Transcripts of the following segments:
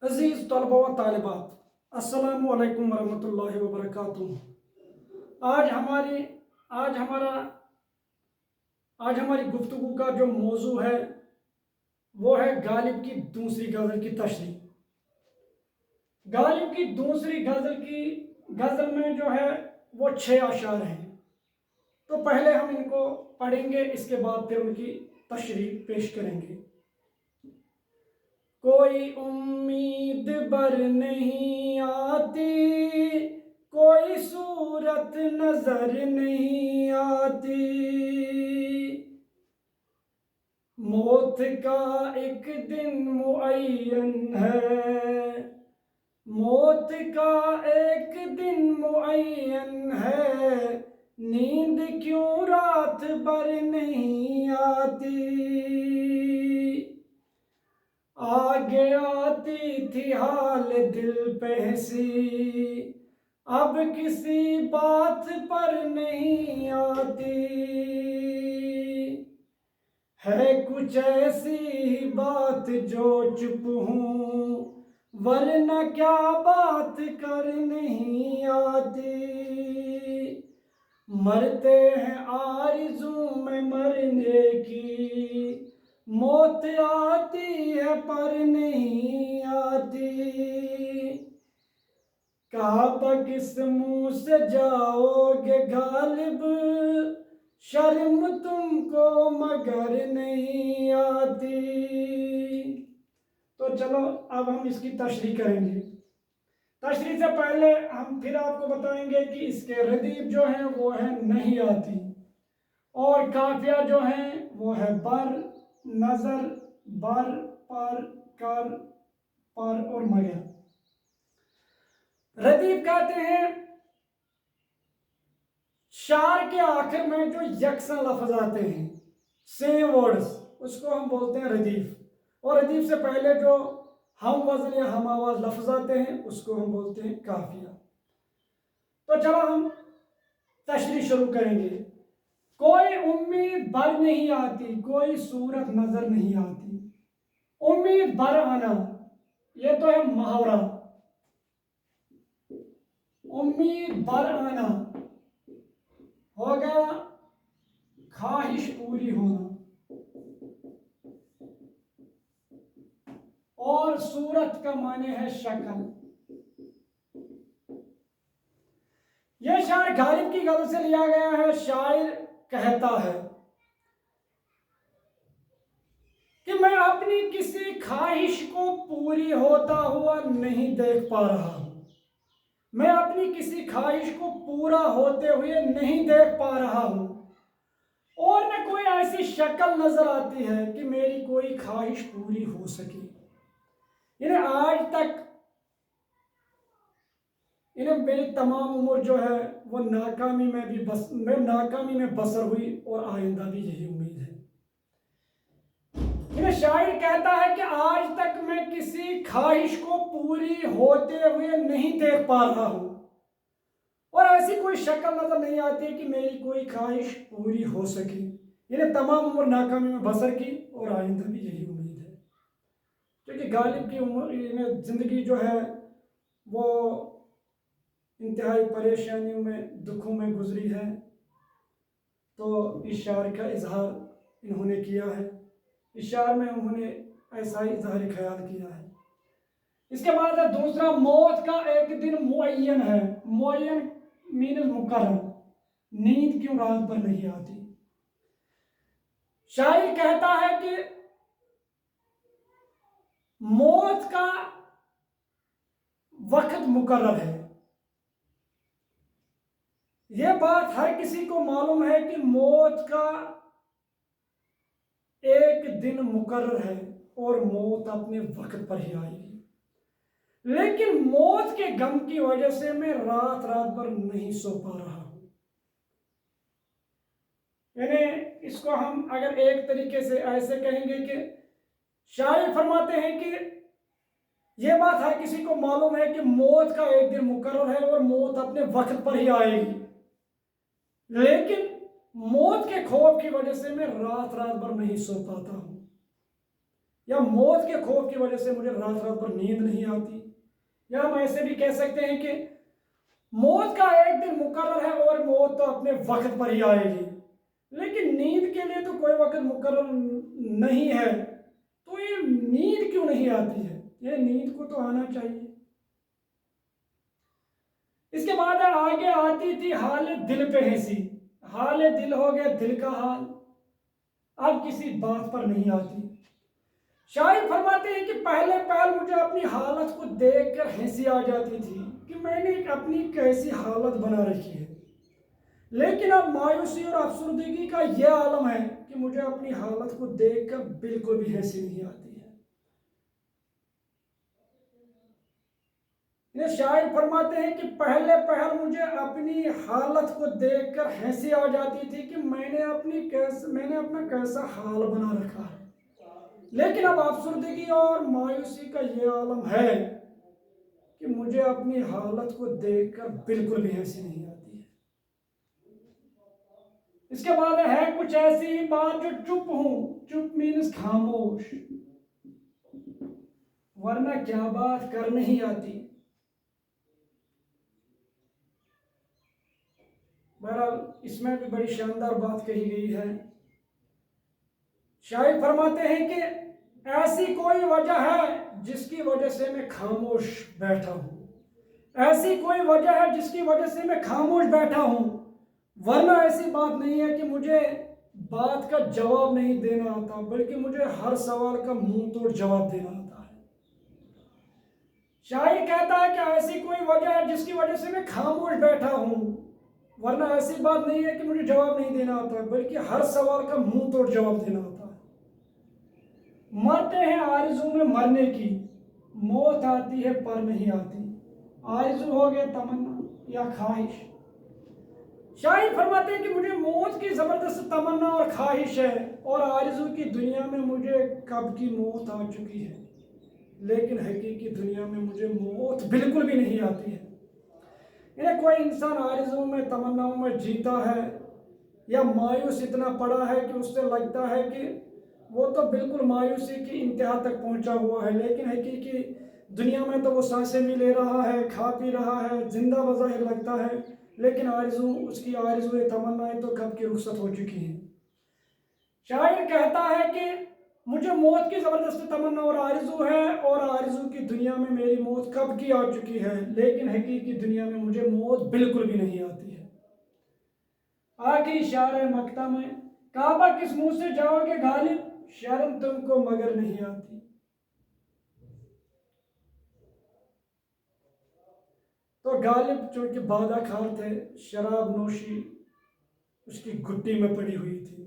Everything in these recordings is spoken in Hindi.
अजीज़ तलबा व तालिबात, अस्सलामु अलैकुम वरहमतुल्लाहि वबरकातुहू। आज हमारी आज हमारा आज हमारी गुफ्तगू का जो मौजू है वो है गालिब की दूसरी गज़ल की तशरीह। गालिब की दूसरी गज़ल में जो है वो 6 अशार हैं। तो पहले हम इनको पढ़ेंगे, इसके बाद फिर उनकी तशरीह पेश करेंगे। कोई उम्मीद बर नहीं आती, कोई सूरत नजर नहीं आती, मौत का एक दिन मुअय्यन है, मौत का एक दिन मुअय्यन है, नींद क्यों रात भर नहीं आती। आगे आती थी हाल दिल पे हंसी, अब किसी बात पर नहीं आती, है कुछ ऐसी ही बात जो चुप हूँ, वरना क्या बात कर नहीं आती। मरते हैं आरज़ू में मरने की, मौत आती है पर नहीं आती, कहा किस मुंह से जाओगे गालिब, शर्म तुमको मगर नहीं आती। तो चलो अब हम इसकी तशरीह करेंगे। तशरीह से पहले हम फिर आपको बताएंगे कि इसके रदीफ जो हैं वो है नहीं आती, और काफिया जो हैं वो है बर, नजर, बर, पर, कर, पर और मगर। रदीफ कहते हैं शार के आखिर में जो यकसा लफ्ज आते हैं, सेम वर्ड्स, उसको हम बोलते हैं रदीफ। और रदीफ से पहले जो हम वजन या हम आवाज लफ्ज आते हैं उसको हम बोलते हैं काफिया। तो चलो हम तशरीह शुरू करेंगे। कोई उम्मीद भर नहीं आती, कोई सूरत नजर नहीं आती। उम्मीद भर आना, ये तो है मुहावरा। उम्मीद भर आना हो गया ख्वाहिश पूरी होना, और सूरत का माने है शक्ल। यह शायर गालिब की गजल से लिया गया है। शायर कहता है कि मैं अपनी किसी ख्वाहिश को पूरी होता हुआ नहीं देख पा रहा हूं, मैं अपनी किसी ख्वाहिश को पूरा होते हुए नहीं देख पा रहा हूं, और न कोई ऐसी शक्ल नजर आती है कि मेरी कोई ख्वाहिश पूरी हो सके। इन्हें आज तक मेरी तमाम उम्र जो है वो नाकामी में बसर हुई, और आइंदा भी यही उम्मीद है। इन्हें शायर कहता है कि आज तक मैं किसी ख्वाहिश को पूरी होते हुए नहीं देख पा रहा हूं, और ऐसी कोई शक्ल नजर नहीं आती कि मेरी कोई ख्वाहिश पूरी हो सके। इन्हें तमाम उम्र नाकामी में बसर की, और आइंदा भी यही उम्मीद है। क्योंकि गालिब की उम्र जिंदगी जो है वो इंतहाई परेशानियों में, दुखों में गुजरी है। तो इस शार का इजहार इन्होंने किया है। इस शार में उन्होंने ऐसा ही इजहार ख्याल किया है। इसके बाद है दूसरा, मौत का एक दिन मुअय्यन है। मुअय्यन मीन मुकर्रर, नींद क्यों रात भर नहीं आती। शायर कहता है कि मौत का वक्त मुकर्रर है। यह बात हर किसी को मालूम है कि मौत का एक दिन मुकर्रर है, और मौत अपने वक्त पर ही आएगी। लेकिन मौत के गम की वजह से मैं रात रात भर नहीं सो पा रहा हूं। यानी इसको हम अगर एक तरीके से ऐसे कहेंगे कि शायर फरमाते हैं कि यह बात हर किसी को मालूम है कि मौत का एक दिन मुकर्रर है, और मौत अपने वक्त पर ही आएगी, लेकिन मौत के खौफ की वजह से मैं रात रात भर नहीं सो पाता हूं। या मौत के खौफ की वजह से मुझे रात रात भर नींद नहीं आती। या हम ऐसे भी कह सकते हैं कि मौत का एक दिन मुकर्रर है और मौत तो अपने वक्त पर ही आएगी, लेकिन नींद के लिए तो कोई वक्त मुकर्रर नहीं है। तो ये नींद क्यों नहीं आती है? ये नींद को तो आना चाहिए। इसके बाद आगे आती थी हाल दिल पे हंसी। हाल दिल हो गया दिल का हाल, अब किसी बात पर नहीं आती। शायर फरमाते हैं कि पहले पहल मुझे अपनी हालत को देखकर हंसी आ जाती थी कि मैंने अपनी कैसी हालत बना रखी है, लेकिन अब मायूसी और अफसुर्दगी का यह आलम है कि मुझे अपनी हालत को देखकर बिल्कुल भी हंसी नहीं आती है। ये शायर फरमाते हैं कि पहले पहल मुझे अपनी हालत को देखकर हंसी आ जाती थी कि मैंने अपना कैसा हाल बना रखा है, लेकिन अब अफसुर्दगी और मायूसी का ये आलम है कि मुझे अपनी हालत को देखकर बिल्कुल भी हंसी नहीं आती है। इसके बाद है कुछ ऐसी बात जो चुप हूं, चुप मीन्स खामोश, वरना क्या बात कर नहीं आती। बहरहाल इसमें भी बड़ी शानदार बात कही गई है। शायर फरमाते हैं कि ऐसी कोई वजह है जिसकी वजह से मैं खामोश बैठा हूं, ऐसी कोई वजह है जिसकी वजह से मैं खामोश बैठा हूं, वरना ऐसी बात नहीं है कि मुझे बात का जवाब नहीं देना आता, बल्कि मुझे हर सवाल का मुंह तोड़ जवाब देना आता है। शायर कहता है कि ऐसी कोई वजह है जिसकी वजह से मैं खामोश बैठा हूं, वरना ऐसी बात नहीं है कि मुझे जवाब नहीं देना आता, बल्कि हर सवाल का मुंह तोड़ जवाब देना आता है। मरते हैं आरज़ू में मरने की, मौत आती है पर नहीं आती। आरज़ू हो गया तमन्ना या ख्वाहिश। शायर फरमाते हैं कि मुझे मौत की जबरदस्त तमन्ना और ख्वाहिश है, और आरज़ू की दुनिया में मुझे कब की मौत आ चुकी है, लेकिन हकीकी दुनिया में मुझे मौत बिल्कुल भी नहीं आती है। इन्हें कोई इंसान आरज़ू में तमन्नाओं में जीता है या मायूस इतना पड़ा है कि उससे लगता है कि वो तो बिल्कुल मायूसी की इंतहा तक पहुंचा हुआ है, लेकिन हकीकी दुनिया में तो वो सांसें भी ले रहा है, खा पी रहा है, जिंदा बज़ाहिर लगता है, लेकिन उसकी आरज़ू तमन्नाएं तो कब की रुखसत हो चुकी हैं। शायर कहता है कि मुझे मौत की ज़बरदस्त तमन्ना और आरज़ू है, और आरज़ू की दुनिया में मेरी मौत कब की आ चुकी है, लेकिन हकीकी दुनिया में मुझे मौत बिल्कुल भी नहीं आती है। आखिरी शायर है मक्ता में, काबा किस मुंह से जाओगे गालिब, शर्म तुमको मगर नहीं आती। तो गालिब चूंकि बादाखार थे, शराब नोशी उसकी घुट्टी में पड़ी हुई थी,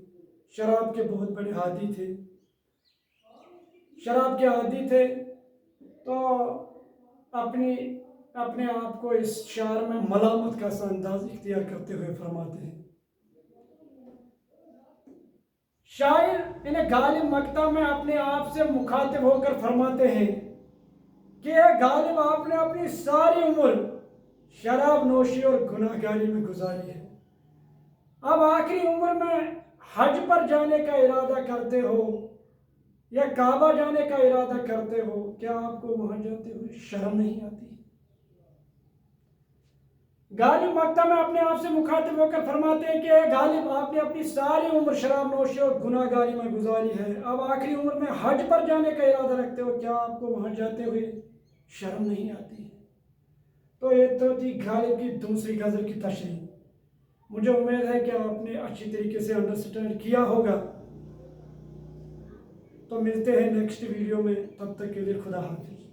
शराब के बहुत बड़े आदी थे, शराब के आदी थे, तो अपनी अपने आप को इस शायर में मलामत का सा अंदाज इख्तियार करते हुए फरमाते हैं। शायर इन्हें गालिब मक्ता में अपने आप से मुखातिब होकर फरमाते हैं कि गालिब आपने अपनी सारी उम्र शराब नोशी और गुनाहगारी में गुजारी है, अब आखिरी उम्र में हज पर जाने का इरादा करते हो या काबा जाने का इरादा करते हो, क्या आपको वहां जाते हुए शर्म नहीं आती? गालिब मक्ता में अपने आप से मुखातिब होकर फरमाते हैं कि गालिब आपने अपनी सारी उम्र शराब नोशी और गुनाहगारी में गुजारी है, अब आखिरी उम्र में हज पर जाने का इरादा रखते हो, क्या आपको वहां जाते हुए शर्म नहीं आती? तो ये तो थी गालिब की दूसरी गज़ल की तशरीह। मुझे उम्मीद है कि आपने अच्छी तरीके से अंडरस्टैंड किया होगा। तो मिलते हैं नेक्स्ट वीडियो में, तब तक के लिए खुदा हाफिज़।